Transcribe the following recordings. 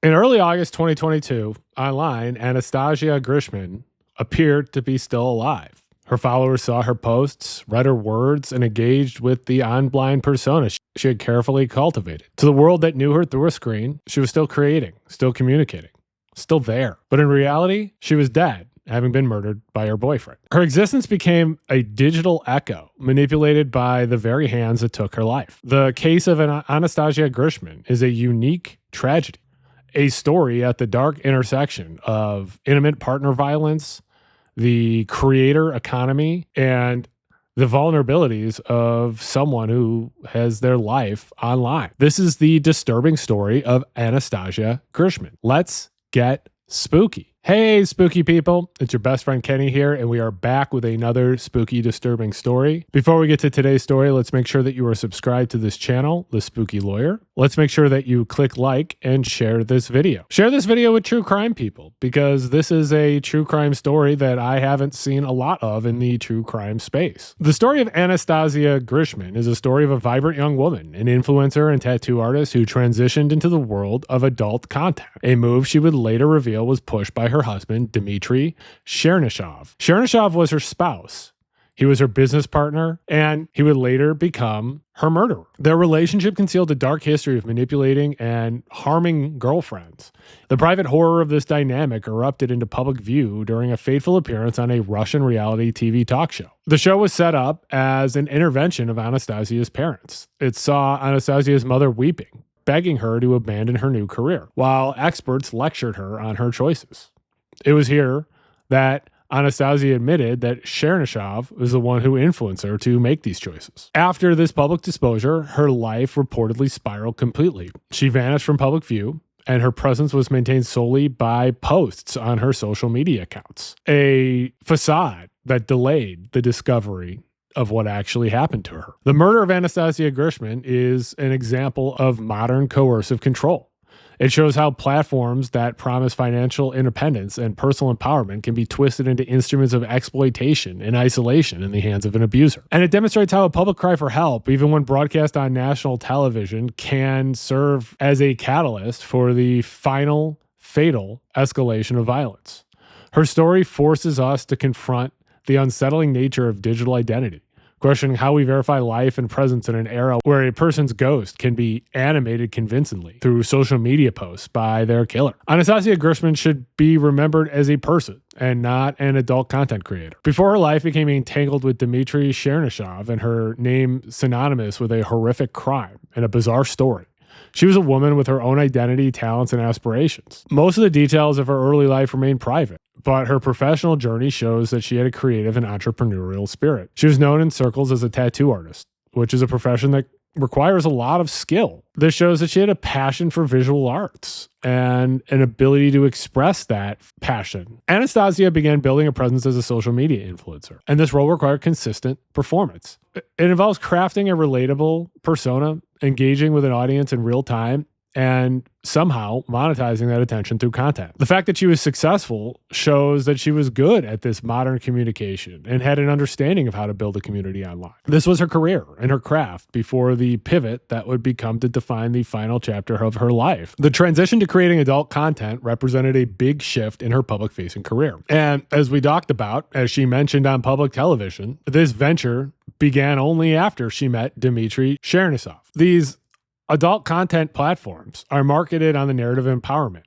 In early August 2022, online, Anastasia Grishman appeared to be still alive. Her followers saw her posts, read her words, and engaged with the online persona she had carefully cultivated. To the world that knew her through a screen, she was still creating, still communicating, still there. But in reality, she was dead, having been murdered by her boyfriend. Her existence became a digital echo, manipulated by the very hands that took her life. The case of Anastasia Grishman is a unique tragedy. A story at the dark intersection of intimate partner violence, the creator economy, and the vulnerabilities of someone who has their life online. This is the disturbing story of Anastasia Grishman. Let's get spooky. Hey, spooky people. It's your best friend Kenny here, and we are back with another spooky, disturbing story. Before we get to today's story, let's make sure that you are subscribed to this channel, The Spooky Lawyer. Let's make sure that you click like and share this video. Share this video with true crime people, because this is a true crime story that I haven't seen a lot of in the true crime space. The story of Anastasia Grishman is a story of a vibrant young woman, an influencer and tattoo artist who transitioned into the world of adult content, a move she would later reveal was pushed by her husband, Dimitri Chernyshov. Chernyshov was her spouse. He was her business partner, and he would later become her murderer. Their relationship concealed a dark history of manipulating and harming girlfriends. The private horror of this dynamic erupted into public view during a fateful appearance on a Russian reality TV talk show. The show was set up as an intervention of Anastasia's parents. It saw Anastasia's mother weeping, begging her to abandon her new career, while experts lectured her on her choices. It was here that Anastasia admitted that Chernyshov was the one who influenced her to make these choices. After this public disclosure, her life reportedly spiraled completely. She vanished from public view, and her presence was maintained solely by posts on her social media accounts. A facade that delayed the discovery of what actually happened to her. The murder of Anastasia Grishman is an example of modern coercive control. It shows how platforms that promise financial independence and personal empowerment can be twisted into instruments of exploitation and isolation in the hands of an abuser. And it demonstrates how a public cry for help, even when broadcast on national television, can serve as a catalyst for the final, fatal escalation of violence. Her story forces us to confront the unsettling nature of digital identity, questioning how we verify life and presence in an era where a person's ghost can be animated convincingly through social media posts by their killer. Anastasia Grishman should be remembered as a person and not an adult content creator. Before her life became entangled with Dmitry Chernyshov and her name synonymous with a horrific crime and a bizarre story, she was a woman with her own identity, talents, and aspirations. Most of the details of her early life remain private, but her professional journey shows that she had a creative and entrepreneurial spirit. She was known in circles as a tattoo artist, which is a profession that requires a lot of skill. This shows that she had a passion for visual arts and an ability to express that passion. Anastasia began building a presence as a social media influencer, and this role required consistent performance. It involves crafting a relatable persona, engaging with an audience in real time, and somehow monetizing that attention through content. The fact that she was successful shows that she was good at this modern communication and had an understanding of how to build a community online. This was her career and her craft before the pivot that would become to define the final chapter of her life. The transition to creating adult content represented a big shift in her public-facing career. And as we talked about, as she mentioned on public television, this venture began only after she met Dmitry Chernyshov. These adult content platforms are marketed on the narrative of empowerment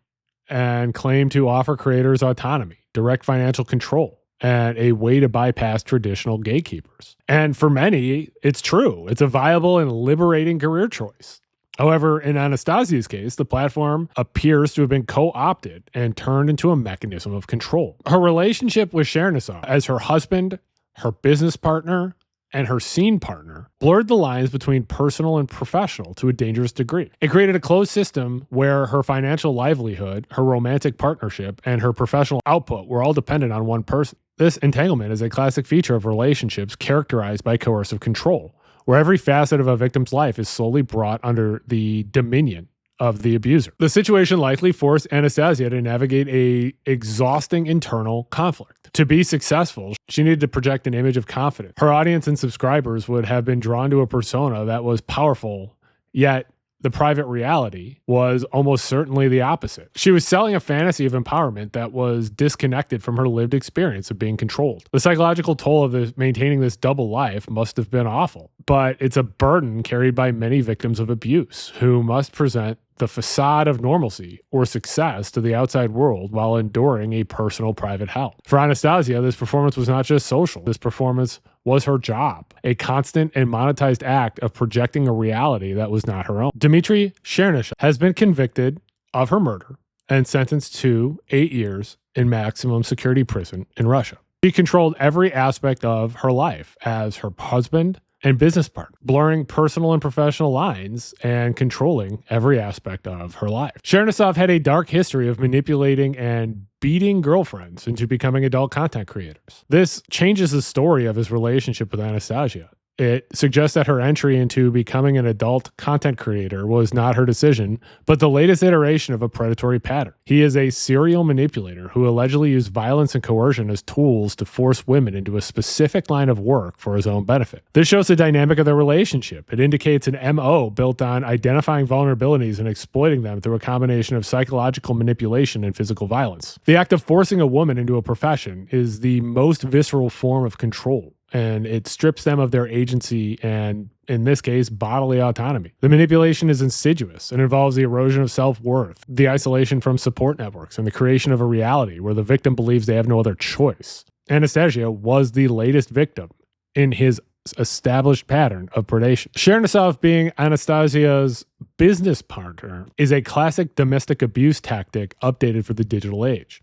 and claim to offer creators autonomy, direct financial control, and a way to bypass traditional gatekeepers. And for many, it's true. It's a viable and liberating career choice. However, in Anastasia's case, the platform appears to have been co-opted and turned into a mechanism of control. Her relationship with Chernyshov as her husband, her business partner, and her scene partner blurred the lines between personal and professional to a dangerous degree. It created a closed system where her financial livelihood, her romantic partnership, and her professional output were all dependent on one person. This entanglement is a classic feature of relationships characterized by coercive control, where every facet of a victim's life is slowly brought under the dominion of the abuser. The situation likely forced Anastasia to navigate an exhausting internal conflict. To be successful, she needed to project an image of confidence. Her audience and subscribers would have been drawn to a persona that was powerful, yet the private reality was almost certainly the opposite. She was selling a fantasy of empowerment that was disconnected from her lived experience of being controlled. The psychological toll of maintaining this double life must have been awful, but it's a burden carried by many victims of abuse who must present the facade of normalcy or success to the outside world while enduring a personal private hell. For Anastasia, this performance was not just social. This performance was her job, a constant and monetized act of projecting a reality that was not her own. Dmitri Chernyshov has been convicted of her murder and sentenced to 8 years in maximum security prison in Russia. She controlled every aspect of her life as her husband and business partner, blurring personal and professional lines and controlling every aspect of her life. Chernyshov had a dark history of manipulating and beating girlfriends into becoming adult content creators. This changes the story of his relationship with Anastasia. It suggests that her entry into becoming an adult content creator was not her decision, but the latest iteration of a predatory pattern. He is a serial manipulator who allegedly used violence and coercion as tools to force women into a specific line of work for his own benefit. This shows the dynamic of their relationship. It indicates an MO built on identifying vulnerabilities and exploiting them through a combination of psychological manipulation and physical violence. The act of forcing a woman into a profession is the most visceral form of control, and it strips them of their agency and, in this case, bodily autonomy. The manipulation is insidious and involves the erosion of self-worth, the isolation from support networks, and the creation of a reality where the victim believes they have no other choice. Anastasia was the latest victim in his established pattern of predation. Chernyshov, being Anastasia's business partner, is a classic domestic abuse tactic updated for the digital age.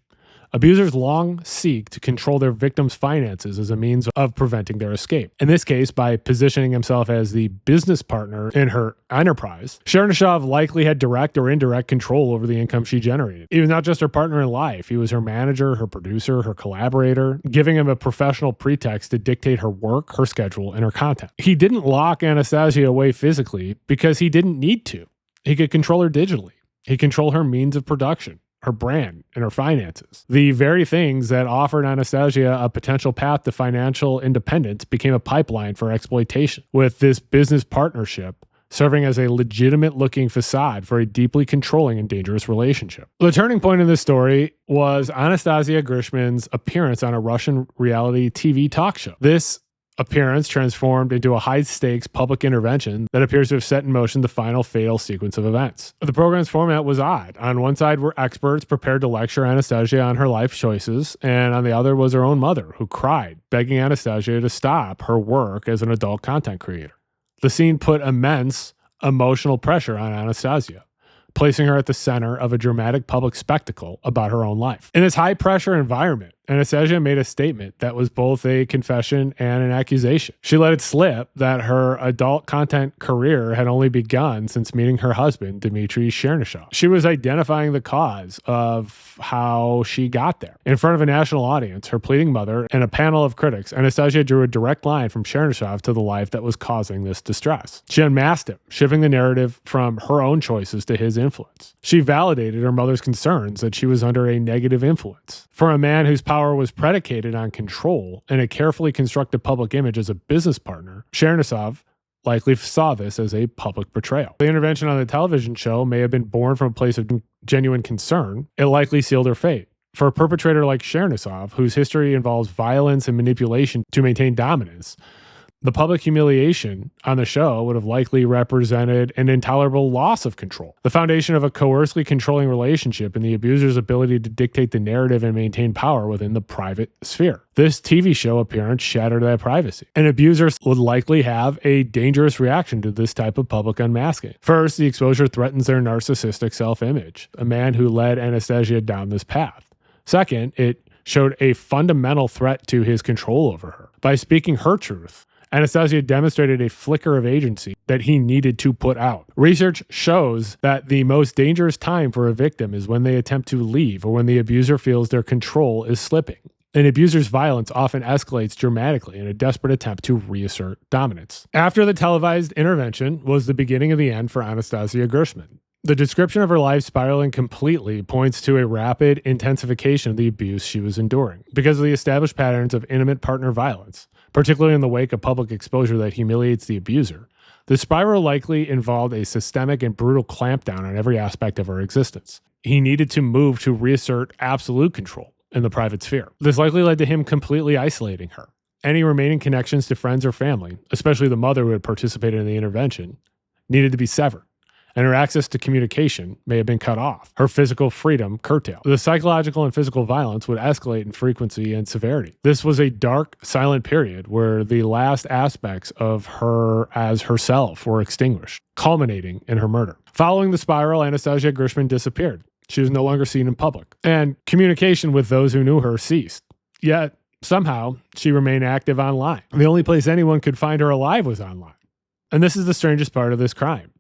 Abusers long seek to control their victims' finances as a means of preventing their escape. In this case, by positioning himself as the business partner in her enterprise, Chernyshov likely had direct or indirect control over the income she generated. He was not just her partner in life, he was her manager, her producer, her collaborator, giving him a professional pretext to dictate her work, her schedule, and her content. He didn't lock Anastasia away physically because he didn't need to. He could control her digitally. He controlled her means of production, her brand, and her finances. The very things that offered Anastasia a potential path to financial independence became a pipeline for exploitation, with this business partnership serving as a legitimate-looking facade for a deeply controlling and dangerous relationship. The turning point in this story was Anastasia Grishman's appearance on a Russian reality TV talk show. This appearance transformed into a high-stakes public intervention that appears to have set in motion the final fatal sequence of events. The program's format was odd. On one side were experts prepared to lecture Anastasia on her life choices, and on the other was her own mother, who cried, begging Anastasia to stop her work as an adult content creator. The scene put immense emotional pressure on Anastasia, placing her at the center of a dramatic public spectacle about her own life. In this high-pressure environment, Anastasia made a statement that was both a confession and an accusation. She let it slip that her adult content career had only begun since meeting her husband, Dimitri Chernyshov. She was identifying the cause of how she got there. In front of a national audience, her pleading mother, and a panel of critics, Anastasia drew a direct line from Chernyshov to the life that was causing this distress. She unmasked him, shifting the narrative from her own choices to his influence. She validated her mother's concerns that she was under a negative influence. For a man whose power was predicated on control and a carefully constructed public image as a business partner, Chernyshov likely saw this as a public betrayal. The intervention on the television show may have been born from a place of genuine concern. It likely sealed her fate. For a perpetrator like Chernyshov, whose history involves violence and manipulation to maintain dominance, the public humiliation on the show would have likely represented an intolerable loss of control. The foundation of a coercively controlling relationship and the abuser's ability to dictate the narrative and maintain power within the private sphere. This TV show appearance shattered that privacy. And abusers would likely have a dangerous reaction to this type of public unmasking. First, the exposure threatens their narcissistic self-image, a man who led Anastasia down this path. Second, it showed a fundamental threat to his control over her. By speaking her truth, Anastasia demonstrated a flicker of agency that he needed to put out. Research shows that the most dangerous time for a victim is when they attempt to leave or when the abuser feels their control is slipping. An abuser's violence often escalates dramatically in a desperate attempt to reassert dominance. After the televised intervention was the beginning of the end for Anastasia Grishman. The description of her life spiraling completely points to a rapid intensification of the abuse she was enduring. Because of the established patterns of intimate partner violence, particularly in the wake of public exposure that humiliates the abuser, The spiral likely involved a systemic and brutal clampdown on every aspect of her existence. He needed to move to reassert absolute control in the private sphere. This likely led to him completely isolating her. Any remaining connections to friends or family, especially the mother who had participated in the intervention, needed to be severed, and her access to communication may have been cut off, her physical freedom curtailed. The psychological and physical violence would escalate in frequency and severity. This was a dark, silent period where the last aspects of her as herself were extinguished, culminating in her murder. Following the spiral, Anastasia Grishman disappeared. She was no longer seen in public, and communication with those who knew her ceased. Yet, somehow, she remained active online. The only place anyone could find her alive was online. And this is the strangest part of this crime.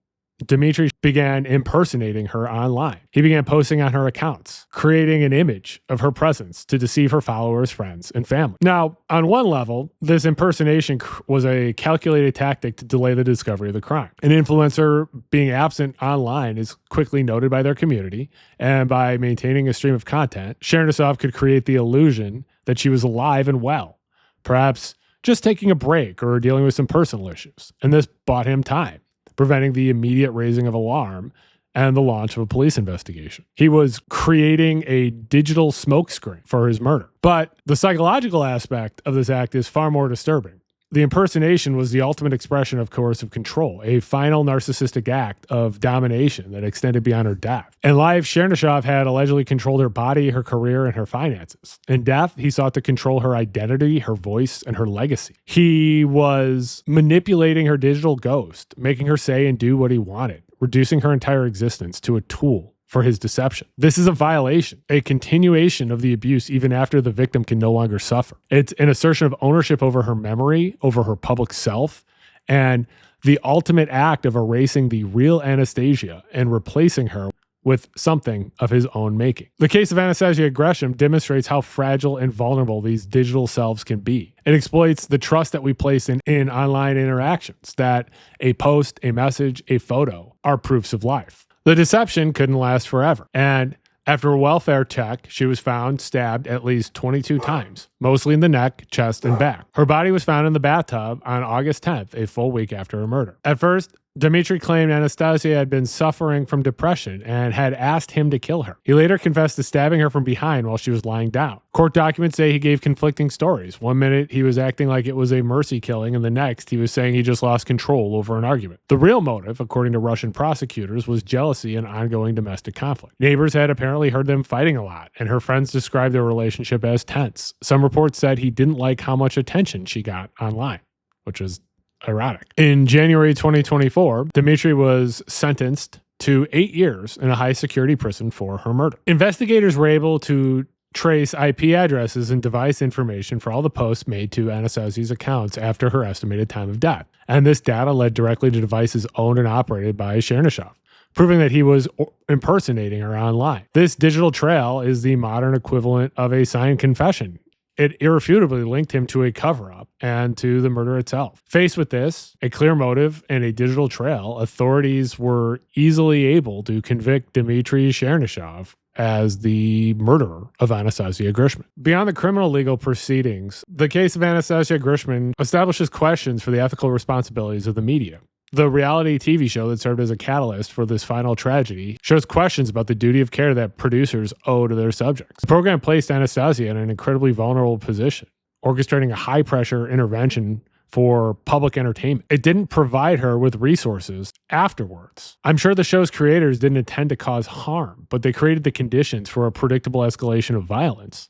Dmitry began impersonating her online. He began posting on her accounts, creating an image of her presence to deceive her followers, friends, and family. Now, on one level, this impersonation was a calculated tactic to delay the discovery of the crime. An influencer being absent online is quickly noted by their community, and by maintaining a stream of content, Chernyshov could create the illusion that she was alive and well, perhaps just taking a break or dealing with some personal issues. And this bought him time, preventing the immediate raising of alarm and the launch of a police investigation. He was creating a digital smokescreen for his murder. But the psychological aspect of this act is far more disturbing. The impersonation was the ultimate expression of coercive control, a final narcissistic act of domination that extended beyond her death. In life, Chernyshov had allegedly controlled her body, her career, and her finances. In death, he sought to control her identity, her voice, and her legacy. He was manipulating her digital ghost, making her say and do what he wanted, reducing her entire existence to a tool for his deception. This is a violation, a continuation of the abuse even after the victim can no longer suffer. It's an assertion of ownership over her memory, over her public self, and the ultimate act of erasing the real Anastasia and replacing her with something of his own making. The case of Anastasia Grishman demonstrates how fragile and vulnerable these digital selves can be. It exploits the trust that we place in online interactions, that a post, a message, a photo are proofs of life. The deception couldn't last forever, and after a welfare check, she was found stabbed at least 22 times, mostly in the neck, chest, and back. Her body was found in the bathtub on August 10th, a full week after her murder. At first, Dmitry claimed Anastasia had been suffering from depression and had asked him to kill her. He later confessed to stabbing her from behind while she was lying down. Court documents say he gave conflicting stories. One minute, he was acting like it was a mercy killing, and the next, he was saying he just lost control over an argument. The real motive, according to Russian prosecutors, was jealousy and ongoing domestic conflict. Neighbors had apparently heard them fighting a lot, and her friends described their relationship as tense. Some reports said he didn't like how much attention she got online, which is ironic. In January 2024, Dmitry was sentenced to 8 years in a high-security prison for her murder. Investigators were able to trace IP addresses and device information for all the posts made to Anastasia's accounts after her estimated time of death. And this data led directly to devices owned and operated by Chernyshov, proving that he was impersonating her online. This digital trail is the modern equivalent of a signed confession. It irrefutably linked him to a cover-up and to the murder itself. Faced with this, a clear motive, and a digital trail, authorities were easily able to convict Dmitri Chernyshov as the murderer of Anastasia Grishman. Beyond the criminal legal proceedings, the case of Anastasia Grishman establishes questions for the ethical responsibilities of the media. The reality TV show that served as a catalyst for this final tragedy shows questions about the duty of care that producers owe to their subjects. The program placed Anastasia in an incredibly vulnerable position, orchestrating a high-pressure intervention for public entertainment. It didn't provide her with resources afterwards. I'm sure the show's creators didn't intend to cause harm, but they created the conditions for a predictable escalation of violence,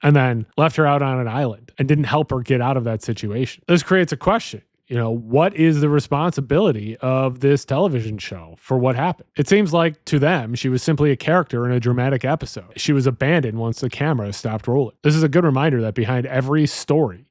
and then left her out on an island and didn't help her get out of that situation. This creates a question. What is the responsibility of this television show for what happened? It seems like to them, she was simply a character in a dramatic episode. She was abandoned once the camera stopped rolling. This is a good reminder that behind every story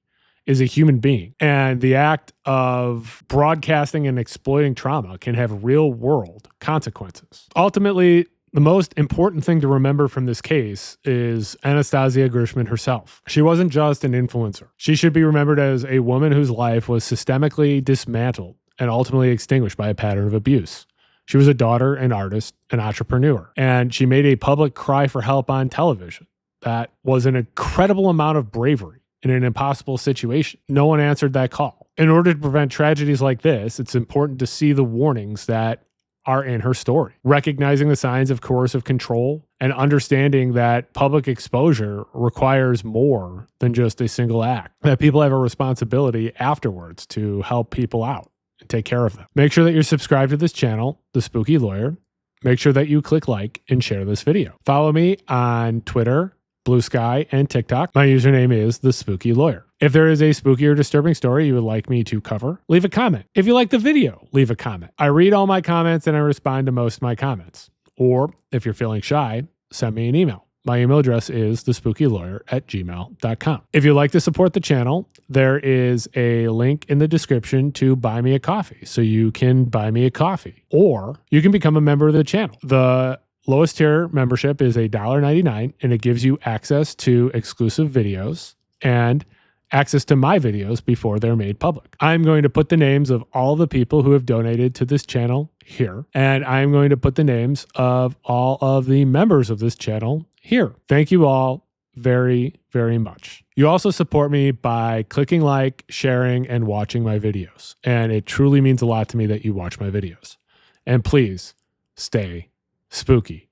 is a human being, and the act of broadcasting and exploiting trauma can have real-world consequences. Ultimately, the most important thing to remember from this case is Anastasia Grishman herself. She wasn't just an influencer. She should be remembered as a woman whose life was systemically dismantled and ultimately extinguished by a pattern of abuse. She was a daughter, an artist, an entrepreneur, and she made a public cry for help on television. That was an incredible amount of bravery in an impossible situation. No one answered that call. In order to prevent tragedies like this, it's important to see the warnings that are in her story, recognizing the signs of coercive control and understanding that public exposure requires more than just a single act, that people have a responsibility afterwards to help people out and take care of them. Make sure that you're subscribed to this channel, The Spooky Lawyer. Make sure that you click like and share this video. Follow me on Twitter, Blue Sky, and TikTok. My username is The Spooky Lawyer. If there is a spooky or disturbing story you would like me to cover, leave a comment. If you like the video, leave a comment. I read all my comments and I respond to most of my comments. Or if you're feeling shy, send me an email. My email address is thespookylawyer@gmail.com. If you'd like to support the channel, there is a link in the description to buy me a coffee. So you can buy me a coffee or you can become a member of the channel. The lowest tier membership is $1.99 and it gives you access to exclusive videos and access to my videos before they're made public. I'm going to put the names of all the people who have donated to this channel here, and I'm going to put the names of all of the members of this channel here. Thank you all very, very much. You also support me by clicking like, sharing, and watching my videos. And it truly means a lot to me that you watch my videos. And please stay spooky.